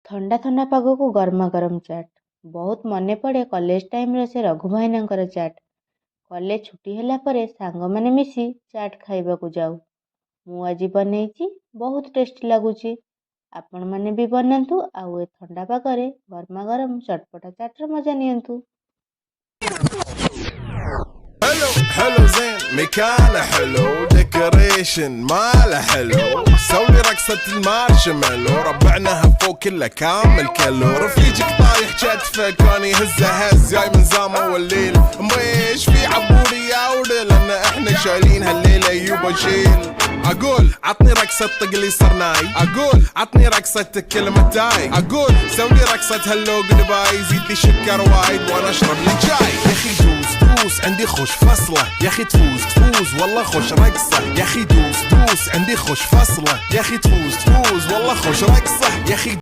ଥଣ୍ଡା ଥଣ୍ଡା ପାଗକୁ ଗରମା ଗରମ ଚାଟ୍। ବହୁତ ମନେ ପଡ଼େ କଲେଜ ଟାଇମ୍ର ସେ ରଘୁ ଭାଇନାଙ୍କର ଚାଟ୍। କଲେଜ ଛୁଟି ହେଲା ପରେ ସାଙ୍ଗମାନେ ମିଶି ଚାଟ୍ ଖାଇବାକୁ ଯାଉ। ମୁଁ ଆଜି ବନେଇଛି, ବହୁତ ଟେଷ୍ଟି ଲାଗୁଛି। ଆପଣମାନେ ବି ବନାନ୍ତୁ ଆଉ ଏ ଥଣ୍ଡା ପାଗରେ ଗରମା ଗରମ ଚଟପଟା ଚାଟ୍ର ମଜା ନିଅନ୍ତୁ। حلو حلو زين مكانه حلو ديكوريشن ماله حلو سوي رقصة المارشميلو ربعناها فوق كله كامل كيلو رفيجك طايح كتفه كان يهزه هز جاي من زامه والليل ميش في عبوري يا ولد لان احنا شايلين هالليله يوبا شيل اقول عطني رقصة طقلي صرناي اقول عطني رقصة كلمة تاي اقول سوي رقصة هلو قلباي زيد لي شكر وايد وانا اشرب لي جاي يا اخي دوس عندي خوش فصلة يا اخي تفوز والله خوش رقصة يا اخي دوس عندي خوش فصلة يا اخي تفوز والله خوش رقصة يا اخي